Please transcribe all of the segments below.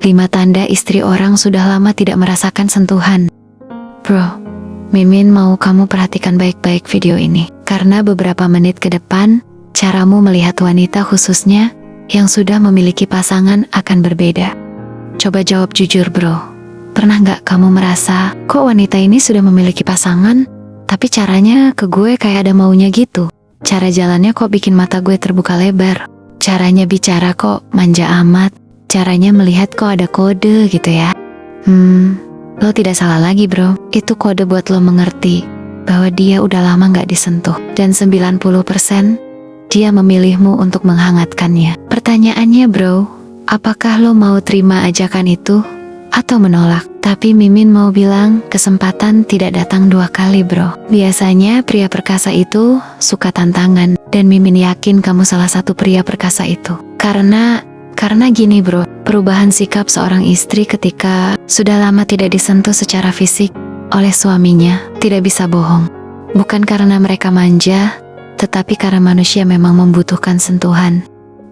5 tanda istri orang sudah lama tidak merasakan sentuhan. Bro, Mimin mau kamu perhatikan baik-baik video ini. Karena beberapa menit ke depan, caramu melihat wanita khususnya yang sudah memiliki pasangan akan berbeda. Coba jawab jujur bro. Pernah nggak kamu merasa, kok wanita ini sudah memiliki pasangan, tapi caranya ke gue kayak ada maunya gitu. Cara jalannya kok bikin mata gue terbuka lebar. Caranya bicara kok manja amat. Caranya melihat kok ada kode gitu ya. Lo tidak salah lagi bro. Itu kode buat lo mengerti bahwa dia udah lama gak disentuh. Dan 90% dia memilihmu untuk menghangatkannya. Pertanyaannya bro, apakah lo mau terima ajakan itu atau menolak? Tapi Mimin mau bilang, kesempatan tidak datang 2 kali bro. Biasanya pria perkasa itu suka tantangan. Dan Mimin yakin kamu salah satu pria perkasa itu. Karena gini bro, perubahan sikap seorang istri ketika sudah lama tidak disentuh secara fisik oleh suaminya tidak bisa bohong. Bukan karena mereka manja, tetapi karena manusia memang membutuhkan sentuhan.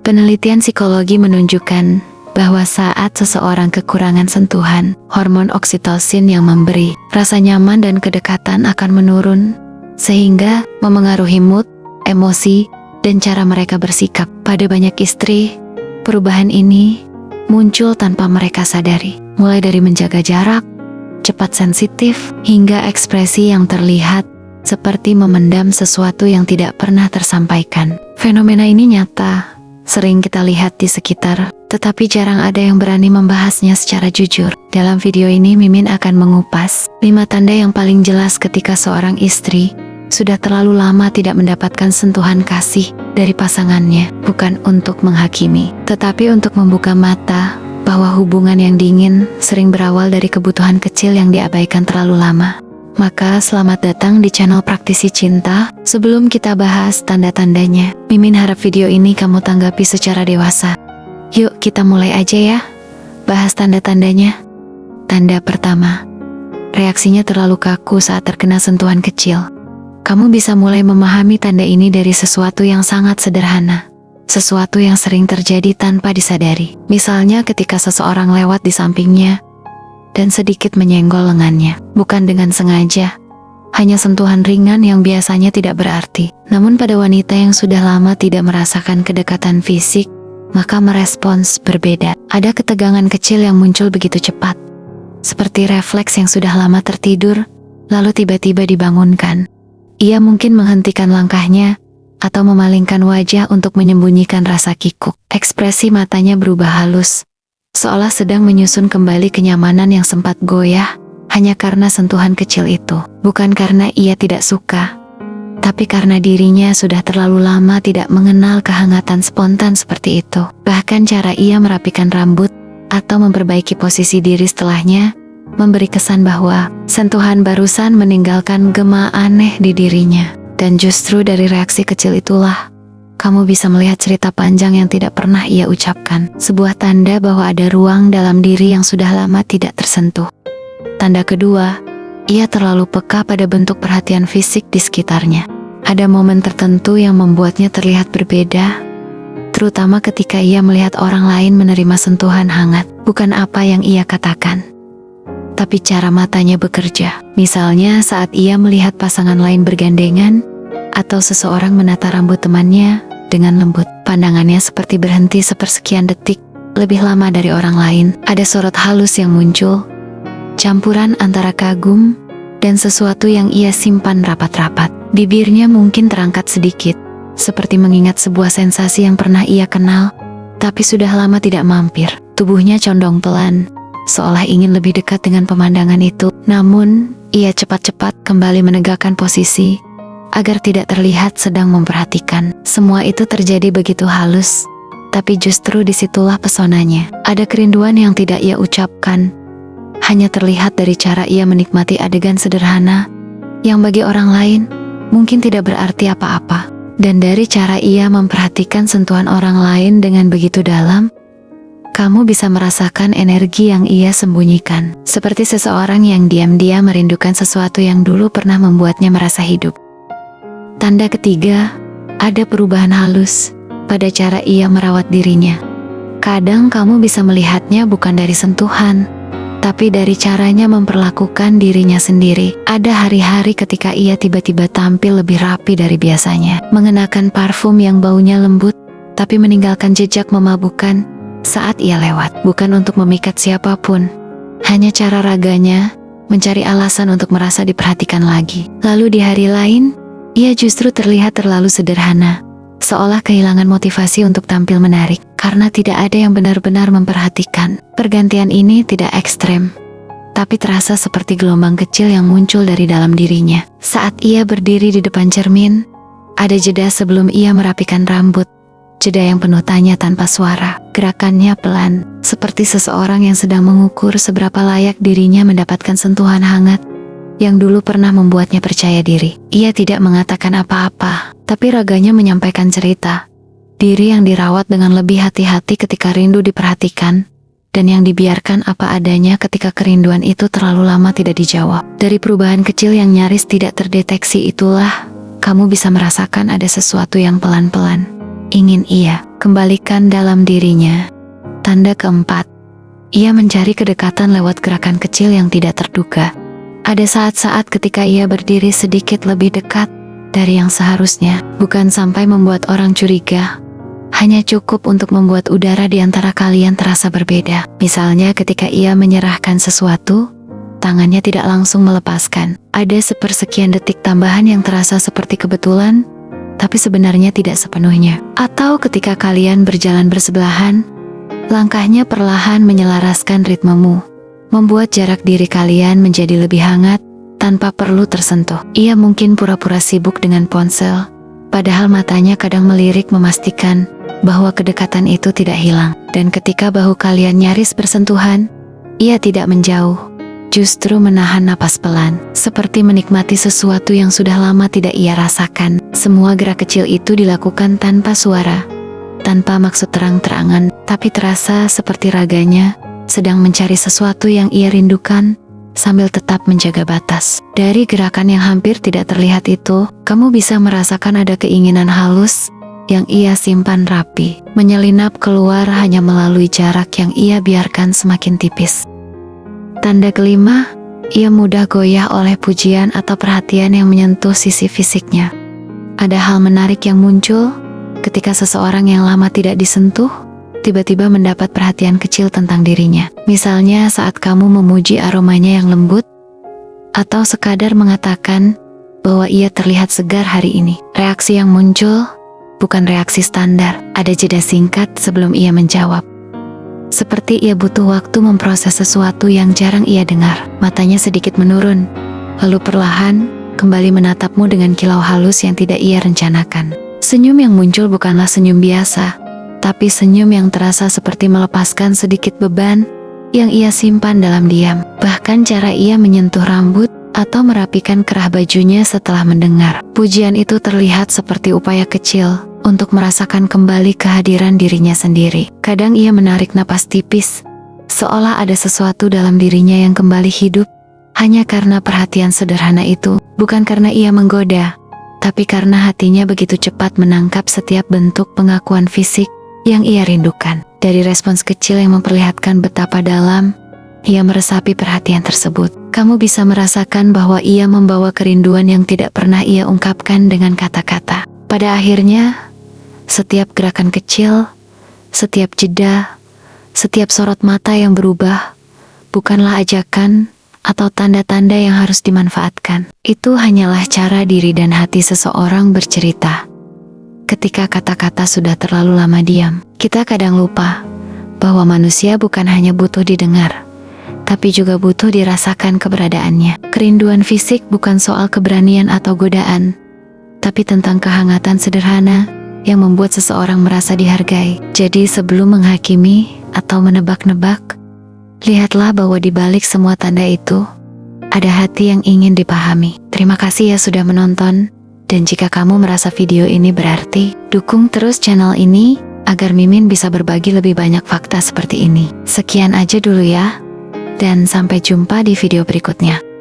Penelitian psikologi menunjukkan bahwa saat seseorang kekurangan sentuhan, hormon oksitosin yang memberi rasa nyaman dan kedekatan akan menurun, sehingga memengaruhi mood, emosi, dan cara mereka bersikap. Pada banyak istri, perubahan ini muncul tanpa mereka sadari, mulai dari menjaga jarak, cepat sensitif, hingga ekspresi yang terlihat seperti memendam sesuatu yang tidak pernah tersampaikan. Fenomena ini nyata, sering kita lihat di sekitar, tetapi jarang ada yang berani membahasnya secara jujur. Dalam video ini Mimin akan mengupas 5 tanda yang paling jelas ketika seorang istri sudah terlalu lama tidak mendapatkan sentuhan kasih dari pasangannya. Bukan untuk menghakimi, tetapi untuk membuka mata bahwa hubungan yang dingin sering berawal dari kebutuhan kecil yang diabaikan terlalu lama. Maka selamat datang di channel Praktisi Cinta. Sebelum kita bahas tanda-tandanya, Mimin harap video ini kamu tanggapi secara dewasa. Yuk kita mulai aja ya. Bahas tanda-tandanya. Tanda pertama, reaksinya terlalu kaku saat terkena sentuhan kecil. Kamu bisa mulai memahami tanda ini dari sesuatu yang sangat sederhana. Sesuatu yang sering terjadi tanpa disadari. Misalnya ketika seseorang lewat di sampingnya dan sedikit menyenggol lengannya. Bukan dengan sengaja. Hanya sentuhan ringan yang biasanya tidak berarti. Namun pada wanita yang sudah lama tidak merasakan kedekatan fisik, maka merespons berbeda. Ada ketegangan kecil yang muncul begitu cepat. Seperti refleks yang sudah lama tertidur, lalu tiba-tiba dibangunkan. Ia mungkin menghentikan langkahnya, atau memalingkan wajah untuk menyembunyikan rasa kikuk. Ekspresi matanya berubah halus, seolah sedang menyusun kembali kenyamanan yang sempat goyah, hanya karena sentuhan kecil itu. Bukan karena ia tidak suka, tapi karena dirinya sudah terlalu lama tidak mengenal kehangatan spontan seperti itu. Bahkan cara ia merapikan rambut, atau memperbaiki posisi diri setelahnya, memberi kesan bahwa sentuhan barusan meninggalkan gema aneh di dirinya. Dan justru dari reaksi kecil itulah kamu bisa melihat cerita panjang yang tidak pernah ia ucapkan. Sebuah tanda bahwa ada ruang dalam diri yang sudah lama tidak tersentuh. Tanda kedua, ia terlalu peka pada bentuk perhatian fisik di sekitarnya. Ada momen tertentu yang membuatnya terlihat berbeda, terutama ketika ia melihat orang lain menerima sentuhan hangat. Bukan apa yang ia katakan, tapi cara matanya bekerja. Misalnya saat ia melihat pasangan lain bergandengan, atau seseorang menata rambut temannya dengan lembut. Pandangannya seperti berhenti sepersekian detik, lebih lama dari orang lain. Ada sorot halus yang muncul, campuran antara kagum dan sesuatu yang ia simpan rapat-rapat. Bibirnya mungkin terangkat sedikit, seperti mengingat sebuah sensasi yang pernah ia kenal, tapi sudah lama tidak mampir. Tubuhnya condong pelan, seolah ingin lebih dekat dengan pemandangan itu. Namun, ia cepat-cepat kembali menegakkan posisi, agar tidak terlihat sedang memperhatikan. Semua itu terjadi begitu halus, tapi justru disitulah pesonanya. Ada kerinduan yang tidak ia ucapkan, hanya terlihat dari cara ia menikmati adegan sederhana, yang bagi orang lain mungkin tidak berarti apa-apa. Dan dari cara ia memperhatikan sentuhan orang lain dengan begitu dalam, kamu bisa merasakan energi yang ia sembunyikan. Seperti seseorang yang diam-diam merindukan sesuatu yang dulu pernah membuatnya merasa hidup. Tanda ketiga, ada perubahan halus pada cara ia merawat dirinya. Kadang kamu bisa melihatnya bukan dari sentuhan, tapi dari caranya memperlakukan dirinya sendiri. Ada hari-hari ketika ia tiba-tiba tampil lebih rapi dari biasanya, mengenakan parfum yang baunya lembut, tapi meninggalkan jejak memabukkan saat ia lewat. Bukan untuk memikat siapapun, hanya cara raganya mencari alasan untuk merasa diperhatikan lagi. Lalu di hari lain, ia justru terlihat terlalu sederhana, seolah kehilangan motivasi untuk tampil menarik, karena tidak ada yang benar-benar memperhatikan. Pergantian ini tidak ekstrem, tapi terasa seperti gelombang kecil yang muncul dari dalam dirinya. Saat ia berdiri di depan cermin, ada jeda sebelum ia merapikan rambut. Jeda yang penuh tanya tanpa suara. Gerakannya pelan, seperti seseorang yang sedang mengukur seberapa layak dirinya mendapatkan sentuhan hangat yang dulu pernah membuatnya percaya diri. Ia tidak mengatakan apa-apa, tapi raganya menyampaikan cerita. Diri yang dirawat dengan lebih hati-hati ketika rindu diperhatikan, dan yang dibiarkan apa adanya ketika kerinduan itu terlalu lama tidak dijawab. Dari perubahan kecil yang nyaris tidak terdeteksi itulah, kamu bisa merasakan ada sesuatu yang pelan-pelan ingin ia kembalikan dalam dirinya. Tanda keempat, ia mencari kedekatan lewat gerakan kecil yang tidak terduga. Ada saat-saat ketika ia berdiri sedikit lebih dekat dari yang seharusnya, bukan sampai membuat orang curiga, hanya cukup untuk membuat udara di antara kalian terasa berbeda. Misalnya ketika ia menyerahkan sesuatu, tangannya tidak langsung melepaskan. Ada sepersekian detik tambahan yang terasa seperti kebetulan, tapi sebenarnya tidak sepenuhnya. Atau ketika kalian berjalan bersebelahan, langkahnya perlahan menyelaraskan ritmemu, membuat jarak diri kalian menjadi lebih hangat tanpa perlu tersentuh. Ia mungkin pura-pura sibuk dengan ponsel, padahal matanya kadang melirik memastikan bahwa kedekatan itu tidak hilang. Dan ketika bahu kalian nyaris bersentuhan, ia tidak menjauh, justru menahan napas pelan, seperti menikmati sesuatu yang sudah lama tidak ia rasakan. Semua gerak kecil itu dilakukan tanpa suara, tanpa maksud terang-terangan, tapi terasa seperti raganya sedang mencari sesuatu yang ia rindukan, sambil tetap menjaga batas. Dari gerakan yang hampir tidak terlihat itu, kamu bisa merasakan ada keinginan halus yang ia simpan rapi, menyelinap keluar hanya melalui jarak yang ia biarkan semakin tipis. Tanda kelima, ia mudah goyah oleh pujian atau perhatian yang menyentuh sisi fisiknya. Ada hal menarik yang muncul ketika seseorang yang lama tidak disentuh, tiba-tiba mendapat perhatian kecil tentang dirinya. Misalnya saat kamu memuji aromanya yang lembut, atau sekadar mengatakan bahwa ia terlihat segar hari ini. Reaksi yang muncul bukan reaksi standar, ada jeda singkat sebelum ia menjawab. Seperti ia butuh waktu memproses sesuatu yang jarang ia dengar. Matanya sedikit menurun, lalu perlahan kembali menatapmu dengan kilau halus yang tidak ia rencanakan. Senyum yang muncul bukanlah senyum biasa, tapi senyum yang terasa seperti melepaskan sedikit beban yang ia simpan dalam diam. Bahkan cara ia menyentuh rambut atau merapikan kerah bajunya setelah mendengar pujian itu terlihat seperti upaya kecil untuk merasakan kembali kehadiran dirinya sendiri. Kadang ia menarik napas tipis, seolah ada sesuatu dalam dirinya yang kembali hidup, hanya karena perhatian sederhana itu. Bukan karena ia menggoda, tapi karena hatinya begitu cepat menangkap setiap bentuk pengakuan fisik yang ia rindukan. Dari respons kecil yang memperlihatkan betapa dalam ia meresapi perhatian tersebut, kamu bisa merasakan bahwa ia membawa kerinduan yang tidak pernah ia ungkapkan dengan kata-kata. Pada akhirnya, setiap gerakan kecil, setiap jeda, setiap sorot mata yang berubah, bukanlah ajakan atau tanda-tanda yang harus dimanfaatkan. Itu hanyalah cara diri dan hati seseorang bercerita. Ketika kata-kata sudah terlalu lama diam, kita kadang lupa bahwa manusia bukan hanya butuh didengar, tapi juga butuh dirasakan keberadaannya. Kerinduan fisik bukan soal keberanian atau godaan, tapi tentang kehangatan sederhana yang membuat seseorang merasa dihargai. Jadi sebelum menghakimi atau menebak-nebak, lihatlah bahwa di balik semua tanda itu, ada hati yang ingin dipahami. Terima kasih ya sudah menonton, dan jika kamu merasa video ini berarti, dukung terus channel ini, agar Mimin bisa berbagi lebih banyak fakta seperti ini. Sekian aja dulu ya, dan sampai jumpa di video berikutnya.